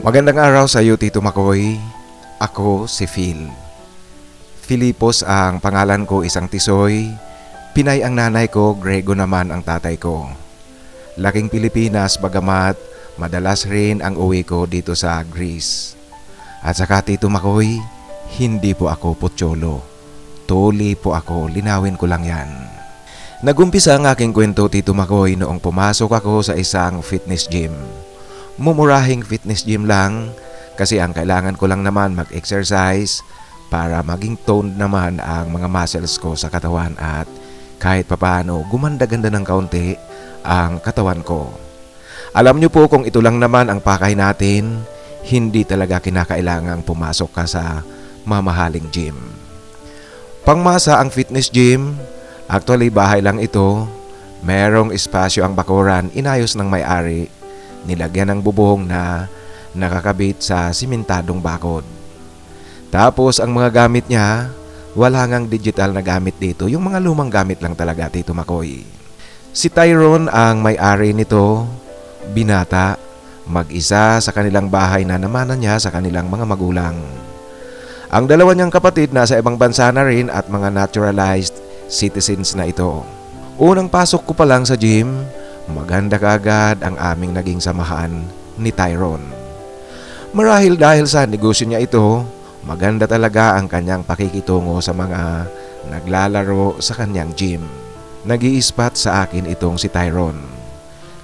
Magandang araw sa iyo, Tito Makoy. Ako si Phil. Filipos ang pangalan ko, isang tisoy. Pinay ang nanay ko, Grego naman ang tatay ko. Laking Pilipinas bagamat madalas rin ang uwi ko dito sa Greece. At saka, Tito Makoy, hindi po ako putyolo. Tuli po ako, linawin ko lang yan. Nagumpisa ang aking kwento, Tito Makoy, noong pumasok ako sa isang fitness gym. Mumurahing fitness gym lang kasi ang kailangan ko lang naman mag-exercise para maging toned naman ang mga muscles ko sa katawan at kahit papaano gumanda-ganda ng kaunti ang katawan ko. Alam niyo po, kung ito lang naman ang pakay natin, hindi talaga kinakailangang pumasok ka sa mamahaling gym. Pangmasa ang fitness gym, actually bahay lang ito, merong espasyo ang bakuran, inayos ng may-ari. Nilagyan ng bubong na nakakabit sa simentadong bakod. Tapos ang mga gamit niya, wala ngang digital na gamit dito. Yung mga lumang gamit lang talaga, Tito Makoy. Si Tyrone ang may-ari nito, binata, mag-isa sa kanilang bahay na namanan niya sa kanilang mga magulang. Ang dalawa niyang kapatid nasa ibang bansa na rin at mga naturalized citizens na ito. Unang pasok ko pa lang sa gym, maganda kaagad ang aming naging samahan ni Tyrone. Marahil dahil sa negosyo niya ito, maganda talaga ang kanyang pakikitungo sa mga naglalaro sa kanyang gym. Nag-i-spot sa akin itong si Tyrone.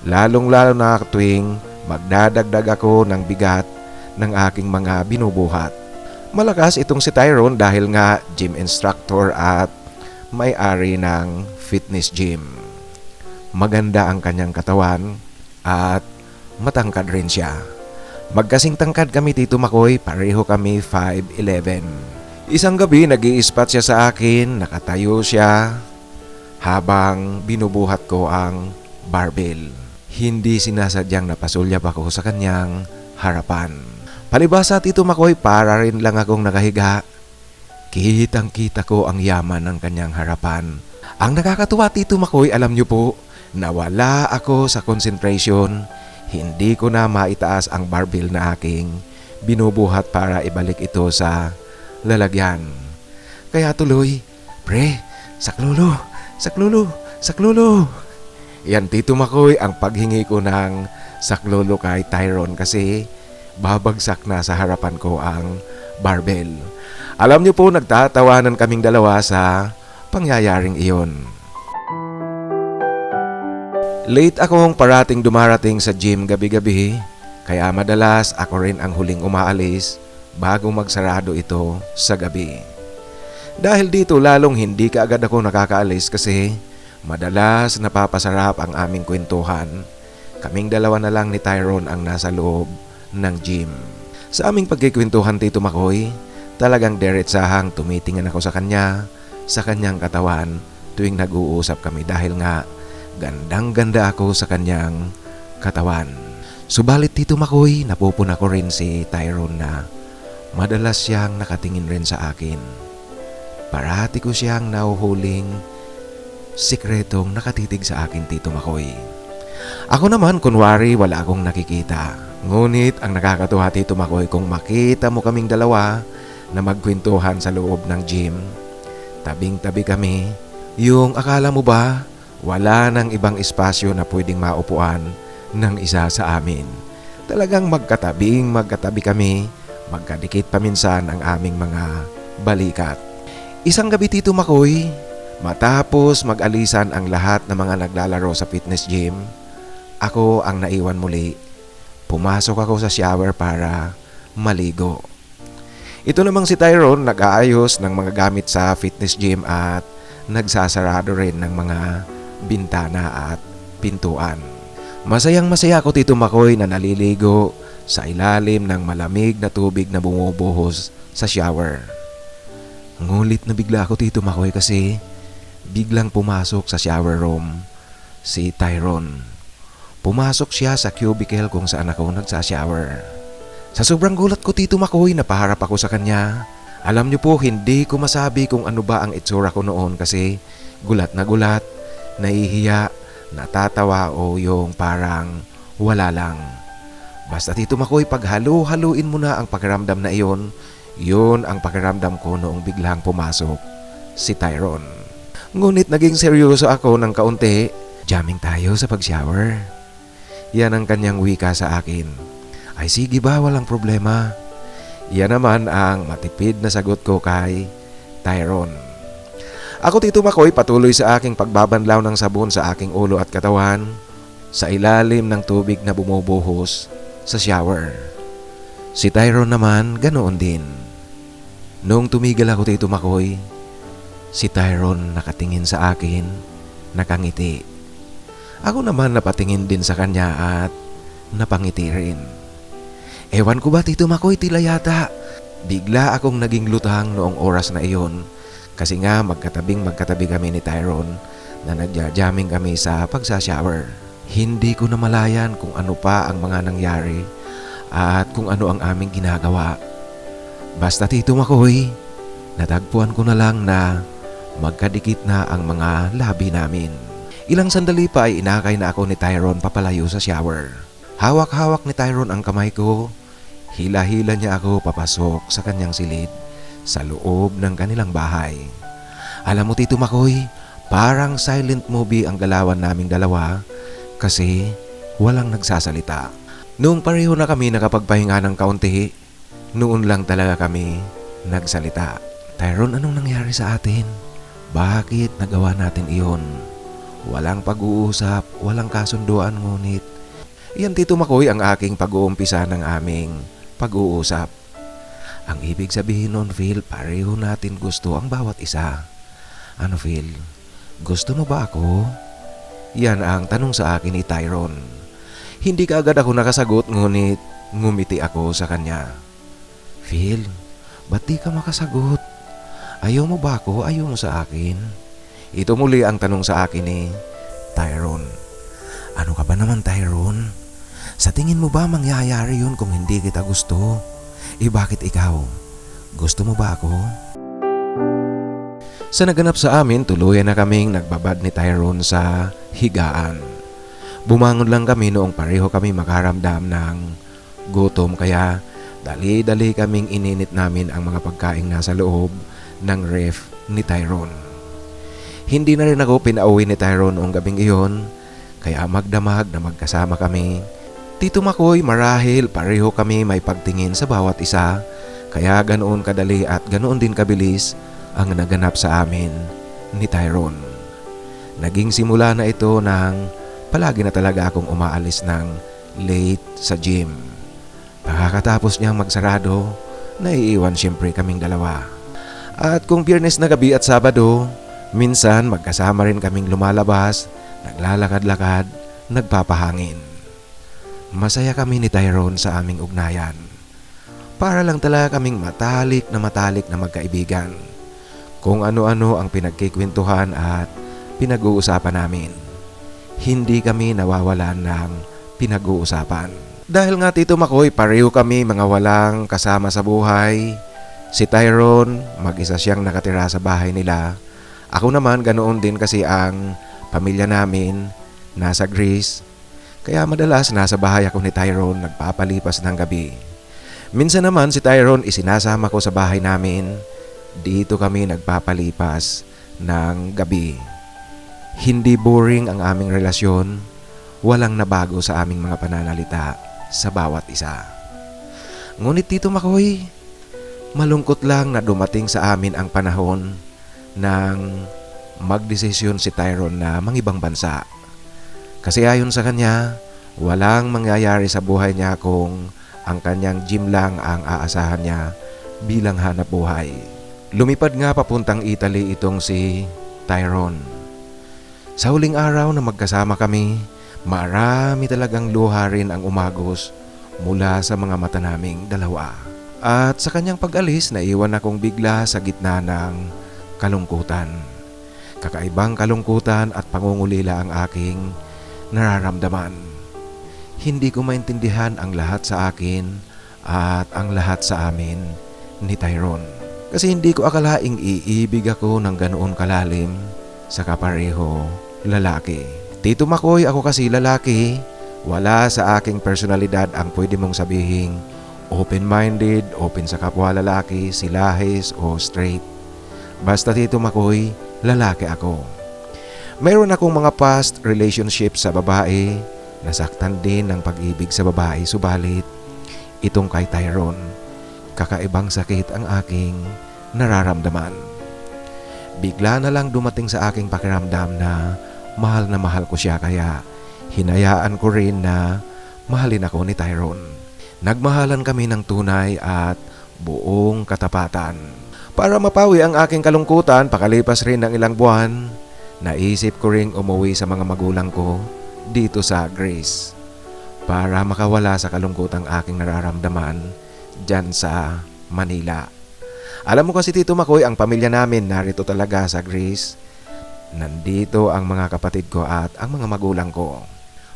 Lalong-lalo na tuwing magdadagdag ako ng bigat ng aking mga binubuhat. Malakas itong si Tyrone dahil nga gym instructor at may-ari ng fitness gym. Maganda ang kanyang katawan at matangkad rin siya. Magkasing tangkad kami, Tito Makoy, pareho kami 5'11". Isang gabi nag-i-spot siya sa akin, nakatayo siya habang binubuhat ko ang barbell. Hindi sinasadyang napasulyap ako sa kanyang harapan. Palibhasa, Tito Makoy, para rin lang akong nakahiga. Kitang-kita ko ang yaman ng kanyang harapan. Ang nakakatuwa, Tito Makoy, alam niyo po, nawala ako sa concentration. Hindi ko na maitaas ang barbell na aking binubuhat para ibalik ito sa lalagyan. Kaya tuloy, pre, saklolo, saklolo, saklolo. Yan, Tito Makoy, ang paghingi ko ng saklolo kay Tyrone kasi babagsak na sa harapan ko ang barbell. Alam niyo po, nagtatawanan kaming dalawa sa pangyayaring iyon. Late akong parating dumarating sa gym gabi-gabi, kaya madalas ako rin ang huling umaalis bago magsarado ito sa gabi. Dahil dito lalong hindi kaagad ako nakakaalis kasi madalas napapasarap ang aming kwentuhan. Kaming dalawa na lang ni Tyrone ang nasa loob ng gym. Sa aming pagkikwentuhan, Tito Makoy, talagang diretsahang tumitingin ako sa kanyang katawan tuwing nag-uusap kami dahil nga gandang-ganda ako sa kanyang katawan. Subalit, Tito Makoy, napupuna ko rin si Tyrone na madalas siyang nakatingin rin sa akin. Parati ko siyang nahuhuling sikretong nakatitig sa akin, Tito Makoy. Ako naman, kunwari, wala akong nakikita. Ngunit ang nakakatuwa, Tito Makoy, kung makita mo kaming dalawa na magkwentuhan sa loob ng gym, tabing-tabi kami, yung akala mo ba wala nang ibang espasyo na pwedeng maupuan ng isa sa amin. Talagang magkatabi kami, magkadikit paminsan ang aming mga balikat. Isang gabi, Tito Makoy, matapos mag-alisan ang lahat ng mga naglalaro sa fitness gym, ako ang naiwan muli. Pumasok ako sa shower para maligo. Ito namang si Tyrone nag-aayos ng mga gamit sa fitness gym at nagsasarado rin ng mga bintana at pintuan. Masayang-masaya ako, Tito Makoy, na naliligo sa ilalim ng malamig na tubig na bumubuhos sa shower. Ngulit na bigla ako, Tito Makoy, kasi biglang pumasok sa shower room si Tyrone. Pumasok siya sa cubicle kung saan ako nagsashower. Sa sobrang gulat ko, Tito Makoy, napaharap ako sa kanya. Alam niyo po, hindi ko masabi kung ano ba ang itsura ko noon kasi gulat na gulat, nahihiya, natatawa o yung parang wala lang. Basta Tito Makoy, paghalo-haluin mo na ang pakiramdam na iyon, yun ang pakiramdam ko noong biglang pumasok si Tyrone. Ngunit naging seryoso ako ng kaunti. Jamming tayo sa pag-shower. Yan ang kanyang wika sa akin. Ay sige ba, walang problema. Yan naman ang matipid na sagot ko kay Tyrone. Ako Tito Makoy, patuloy sa aking pagbabanlaw ng sabon sa aking ulo at katawan sa ilalim ng tubig na bumubuhos sa shower. Si Tyrone naman ganoon din. Noong tumigil ako Tito Makoy, si Tyrone nakatingin sa akin, nakangiti. Ako naman napatingin din sa kanya at napangiti rin. Ewan ko ba Tito Makoy, tila yata bigla akong naging lutang noong oras na iyon. Kasi nga magkatabi kami ni Tyrone na nagja-jamming kami sa pagsashower. Hindi ko namalayan kung ano pa ang mga nangyari at kung ano ang aming ginagawa. Basta Tito Makoy, natagpuan ko na lang na magkadikit na ang mga labi namin. Ilang sandali pa ay inakay na ako ni Tyrone papalayo sa shower. Hawak-hawak ni Tyrone ang kamay ko. Hila-hila niya ako papasok sa kanyang silid sa loob ng kanilang bahay. Alam mo Tito Makoy, parang silent movie ang galawan naming dalawa kasi walang nagsasalita. Noong pareho na kami nakapagpahinga ng kaunti, noon lang talaga kami nagsalita. Tyrone, anong nangyari sa atin? Bakit nagawa natin iyon? Walang pag-uusap, walang kasunduan, ngunit iyan Tito Makoy ang aking pag-uumpisa ng aming pag-uusap. Ang ibig sabihin nun, Phil, pareho natin gusto ang bawat isa. Ano Phil, gusto mo ba ako? Yan ang tanong sa akin ni Tyrone. Hindi kaagad ako nakasagot, ngunit ngumiti ako sa kanya. Phil, ba't di ka makasagot? Ayaw mo ba ako? Ayaw mo sa akin? Ito muli ang tanong sa akin ni Tyrone. Ano ka ba naman Tyrone? Sa tingin mo ba mangyayari yun kung hindi kita gusto? Bakit ikaw? Gusto mo ba ako? Sa naganap sa amin, tuluyan na kaming nagbabad ni Tyrone sa higaan. Bumangon lang kami noong pareho kami makaramdam ng gutom, kaya dali-dali kaming ininit namin ang mga pagkaing nasa loob ng ref ni Tyrone. Hindi na rin ako pinauwi ni Tyrone noong gabing iyon, kaya magdamag na magkasama kami. Tito Makoy, marahil pareho kami may pagtingin sa bawat isa, kaya ganoon kadali at ganoon din kabilis ang naganap sa amin ni Tyrone. Naging simula na ito nang palagi na talaga akong umaalis ng late sa gym. Pagkatapos niyang magsarado, naiiwan siyempre kaming dalawa. At kung Biyernes na gabi at Sabado, minsan magkasama rin kaming lumalabas, naglalakad-lakad, nagpapahangin. Masaya kami ni Tyrone sa aming ugnayan. Para lang talaga kaming matalik na magkaibigan. Kung ano-ano ang pinagkikwentuhan at pinag-uusapan namin. Hindi kami nawawalan ng pinag-uusapan. Dahil nga Tito Makoy, pareho kami mga walang kasama sa buhay. Si Tyrone, mag-isa siyang nakatira sa bahay nila. Ako naman ganoon din kasi ang pamilya namin nasa Greece. Kaya madalas nasa bahay ako ni Tyrone nagpapalipas ng gabi. Minsan naman si Tyrone isinasama ko sa bahay namin. Dito kami nagpapalipas ng gabi. Hindi boring ang aming relasyon. Walang nabago sa aming mga pananalita sa bawat isa. Ngunit Tito Makoy, malungkot lang na dumating sa amin ang panahon nang magdesisyon si Tyrone na mangibang bansa. Kasi ayon sa kanya, walang mangyayari sa buhay niya kung ang kanyang gym lang ang aasahan niya bilang hanap buhay. Lumipad nga papuntang Italy itong si Tyrone. Sa huling araw na magkasama kami, marami talagang luha rin ang umagos mula sa mga mata naming dalawa. At sa kanyang pag-alis, naiwan akong bigla sa gitna ng kalungkutan. Kakaibang kalungkutan at pangungulila ang aking nararamdaman. Hindi ko maintindihan ang lahat sa akin at ang lahat sa amin ni Tyrone. Kasi hindi ko akalaing iibig ako ng ganoon kalalim sa kapareho lalaki. Tito Makoy, ako kasi lalaki, Wala sa aking personalidad ang pwede mong sabihing open-minded, open sa kapwa lalaki, silahis o straight. Basta Tito Makoy, lalaki ako. Mayroon akong mga past relationship sa babae, nasaktan din ng pag-ibig sa babae, subalit itong kay Tyrone, kakaibang sakit ang aking nararamdaman. Bigla na lang dumating sa aking pakiramdam na mahal ko siya, kaya hinayaan ko rin na mahalin ako ni Tyrone. Nagmahalan kami ng tunay at buong katapatan. Para mapawi ang aking kalungkutan, pakalipas rin ng ilang buwan, naisip ko ring umuwi sa mga magulang ko dito sa Greece para makawala sa kalungkutang aking nararamdaman dyan sa Manila. Alam mo kasi Tito Makoy, ang pamilya namin narito talaga sa Greece. Nandito ang mga kapatid ko at ang mga magulang ko.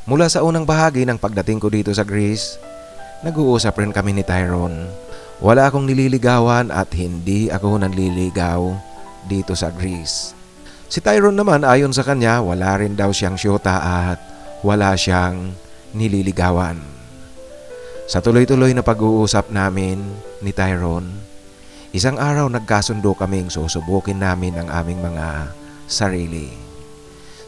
Mula sa unang bahagi ng pagdating ko dito sa Greece, nag-uusap rin kami ni Tyrone. Wala akong nililigawan at hindi ako nanliligaw dito sa Greece. Si Tyrone naman, ayon sa kanya, wala rin daw siyang syota at wala siyang nililigawan. Sa tuloy-tuloy na pag-uusap namin ni Tyrone, isang araw nagkasundo kaming susubukin namin ang aming mga sarili.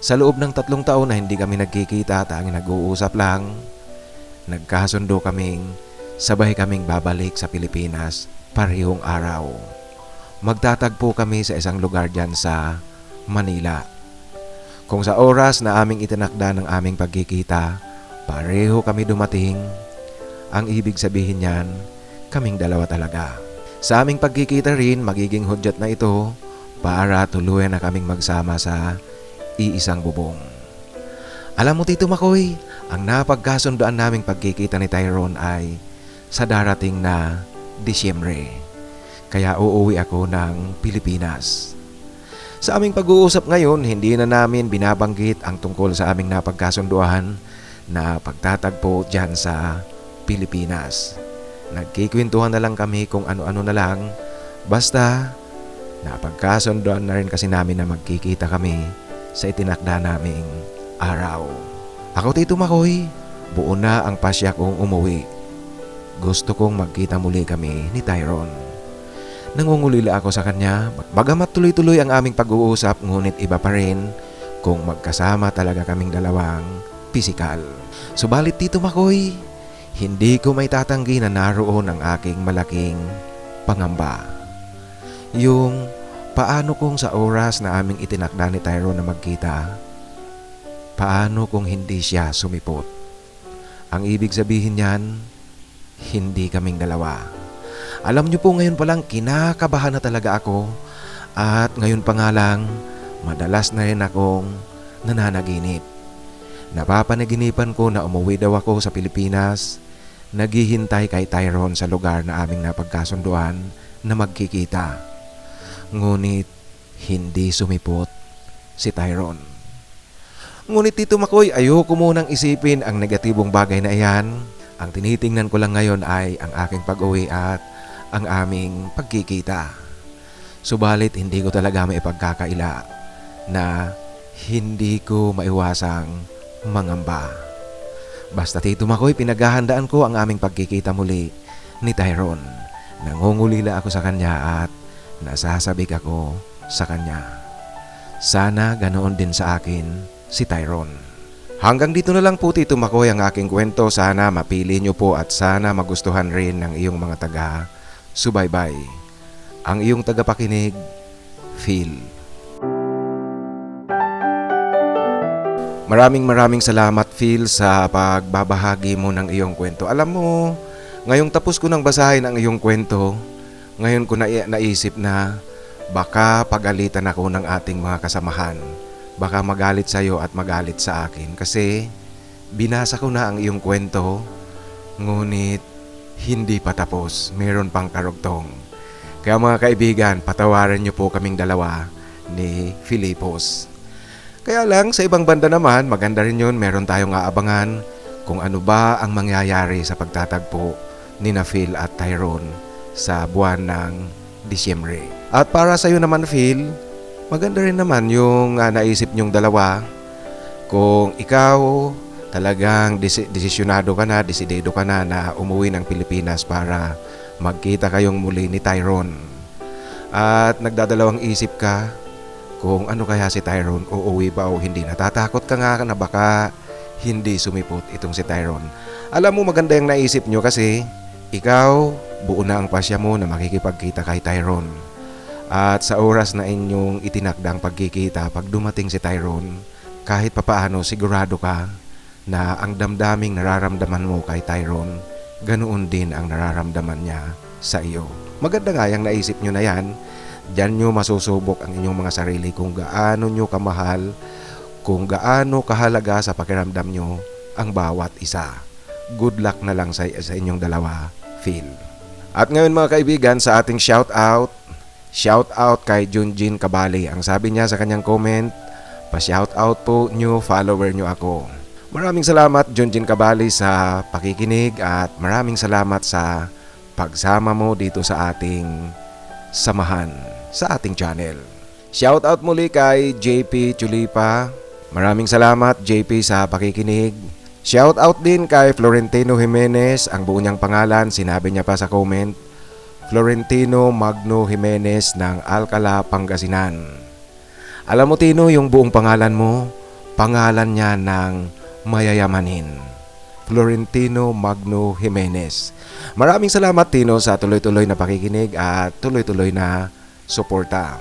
Sa loob ng 3 taon na hindi kami nagkikita, tanging nag-uusap lang, nagkasundo kaming sabay kaming babalik sa Pilipinas parehong araw. Magtatagpo kami sa isang lugar dyan sa Manila. Kung sa oras na aming itinakda ng aming pagkikita, pareho kami dumating, ang ibig sabihin niyan, kaming dalawa talaga. Sa aming pagkikita rin, magiging hudyat na ito para tuluyan na kaming magsama sa iisang bubong. Alam mo Tito Makoy, ang napagkasundoan naming pagkikita ni Tyrone ay sa darating na Disyembre. Kaya uuwi ako ng Pilipinas. Sa aming pag-uusap ngayon, hindi na namin binabanggit ang tungkol sa aming napagkasunduan na pagtatagpo dyan sa Pilipinas. Nagkikwentuhan na lang kami kung ano-ano na lang, basta napagkasunduan na rin kasi namin na magkikita kami sa itinakda naming araw. Ako Tito Makoy, buo na ang pasya kong umuwi. Gusto kong magkita muli kami ni Tyrone. Nangungulila ako sa kanya, bagamat tuloy-tuloy ang aming pag-uusap, ngunit iba pa rin kung magkasama talaga kaming dalawang pisikal. Subalit Tito Makoy, hindi ko may tatanggi na naroon ang aking malaking pangamba. Yung paano kung sa oras na aming itinakda ni Tyrone na magkita, paano kung hindi siya sumipot? Ang ibig sabihin niyan, hindi kaming dalawa. Alam niyo po, ngayon pa lang kinakabahan na talaga ako, at ngayon pa nga lang madalas na rin akong nananaginip. Napapanaginipan ko na umuwi daw ako sa Pilipinas, naghihintay kay Tyrone sa lugar na aming napagkasunduan na magkikita. Ngunit hindi sumipot si Tyrone. Ngunit Tito Makoy, ayoko munang isipin ang negatibong bagay na iyan. Ang tinitingnan ko lang ngayon ay ang aking pag-uwi at ang aming pagkikita. Subalit hindi ko talaga maipagkakaila na hindi ko maiwasang mangamba. Basta Tito Makoy, pinaghahandaan ko ang aming pagkikita muli ni Tyrone. Nangungulila ako sa kanya at nasasabik ako sa kanya. Sana ganoon din sa akin si Tyrone. Hanggang dito na lang po Tito Makoy ang aking kwento. Sana mapili nyo po at sana magustuhan rin ng iyong mga taga-subaybay. Ang iyong tagapakinig, Phil. Maraming salamat Phil sa pagbabahagi mo ng iyong kwento. Alam mo, ngayong tapos ko nang basahin ang iyong kwento, ngayon ko naisip na baka pagalitan ako ng ating mga kasamahan. Baka magalit sa iyo at magalit sa akin kasi binasa ko na ang iyong kwento, ngunit hindi pa tapos, meron pang karugtong. Kaya mga kaibigan, patawarin niyo po kaming dalawa ni Filipos. Kaya lang sa ibang banda naman, maganda rin yun, meron tayong aabangan kung ano ba ang mangyayari sa pagtatagpo ni na Phil at Tyrone sa buwan ng Disyembre. At para sa iyo naman Phil, maganda rin naman yung naisip nyong dalawa. Kung ikaw talagang desisyonado ka na, desidido ka na umuwi ng Pilipinas para magkita kayong muli ni Tyrone. At nagdadalawang isip ka kung ano kaya si Tyrone, uuwi ba o hindi. Natatakot ka nga na baka hindi sumipot itong si Tyrone. Alam mo, maganda yung naisip nyo kasi ikaw, buo na ang pasya mo na makikipagkita kay Tyrone. At sa oras na inyong itinakdang pagkikita, pag dumating si Tyrone, kahit papaano sigurado ka na ang damdaming nararamdaman mo kay Tyrone, ganoon din ang nararamdaman niya sa iyo. Maganda nga yung naisip nyo na yan. Diyan nyo masusubok ang inyong mga sarili kung gaano nyo kamahal, kung gaano kahalaga sa pakiramdam nyo ang bawat isa. Good luck na lang sa inyong dalawa, Phil. At ngayon mga kaibigan, sa ating shoutout kay Junjin Kabali. Ang sabi niya sa kanyang comment, pa-shoutout po nyo, follower nyo ako. Maraming salamat Junjin Kabali sa pakikinig at maraming salamat sa pagsama mo dito sa ating samahan sa ating channel. Shoutout muli kay JP Chulipa. Maraming salamat JP sa pakikinig. Shoutout din kay Florentino Jimenez. Ang buo niyang pangalan, sinabi niya pa sa comment, Florentino Magno Jimenez ng Alcala, Pangasinan. Alam mo Tino, yung buong pangalan mo, pangalan niya ng mayayamanin. Florentino Magno Jimenez. Maraming salamat Tino sa tuloy-tuloy na pakikinig at tuloy-tuloy na suporta.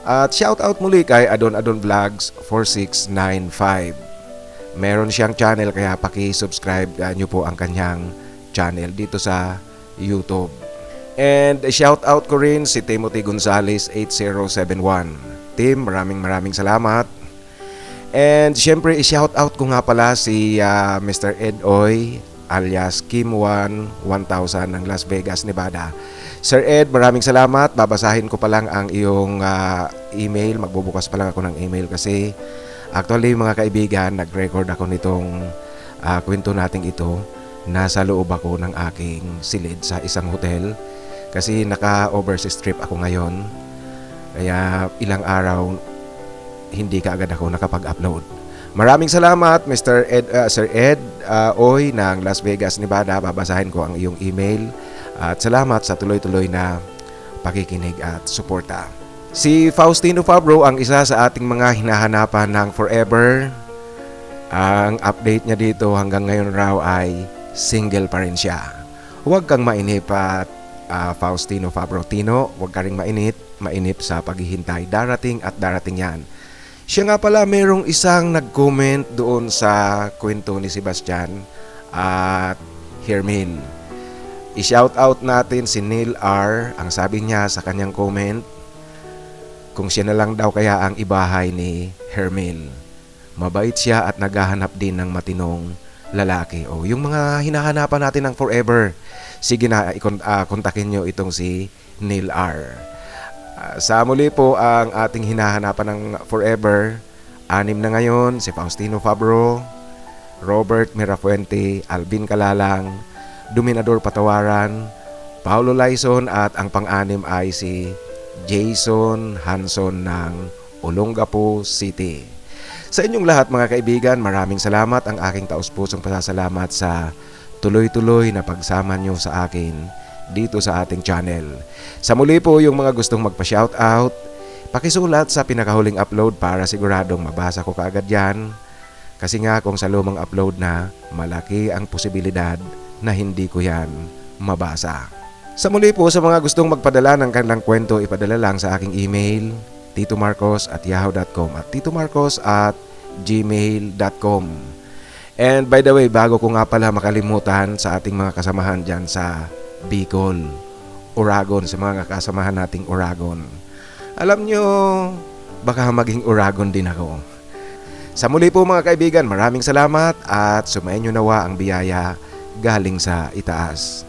At shoutout muli kay Adon Vlogs 4695. Meron siyang channel kaya paki-subscribe nyo po ang kanyang channel dito sa YouTube. And shoutout ko rin si Timothy Gonzales 8071. Tim, maraming salamat. And syempre i-shoutout ko nga pala si Mr. Ed Oy alias Kim1 1000 ng Las Vegas, Nevada. Sir Ed, maraming salamat. Babasahin ko pa lang ang iyong email. Magbubukas pa lang ako ng email kasi actually mga kaibigan, nag-record ako nitong kwento nating ito. Nasa loob ako ng aking silid sa isang hotel kasi naka-overseas trip ako ngayon. Kaya ilang araw hindi kaagad ako nakapag-upload. Maraming salamat Sir Ed Oy ng Las Vegas, Nevada. Babasahin ko ang iyong email. At salamat sa tuloy-tuloy na pakikinig at suporta. Si Faustino Fabro ang isa sa ating mga hinahanapan ng forever. Ang update niya dito hanggang ngayon raw ay single pa rin siya. Huwag kang mainip at Faustino Fabro. Tino, huwag ka rin mainip sa paghihintay. Darating at darating yan. Siya nga pala, merong isang nag-comment doon sa kwento ni Sebastian at Hermil. I-shout out natin si Neil R. Ang sabi niya sa kanyang comment, kung siya na lang daw kaya ang ibahay ni Hermil. Mabait siya at naghahanap din ng matinong lalaki. O yung mga hinahanapan natin ng forever, sige na, kontakin nyo itong si Neil R. Sa muli po ang ating hinahanapan ng forever, 6 na ngayon, si Faustino Fabro, Robert Mirafuente, Alvin Kalalang, Dominador Patawaran, Paulo Laison at ang pang-anim ay si Jason Hanson ng Olongapo City. Sa inyong lahat mga kaibigan, maraming salamat. Ang aking taus-pusong pasasalamat sa tuloy-tuloy na pagsama nyo sa akin dito sa ating channel. Sa muli po yung mga gustong magpa-shoutout, pakisulat sa pinakahuling upload para siguradong mabasa ko kaagad yan. Kasi nga kung sa lumang upload na, malaki ang posibilidad na hindi ko yan mabasa. Sa muli po sa mga gustong magpadala ng kanilang kwento, ipadala lang sa aking email, titomarcos@yahoo.com at titomarcos@gmail.com. And by the way, bago ko nga pala makalimutan sa ating mga kasamahan dyan sa Bicol, Oragon, sa mga kasamahan nating Oragon. Alam nyo, baka maging Oragon din ako. Sa muli po mga kaibigan, maraming salamat at sumayin nyo nawa ang biyaya galing sa itaas.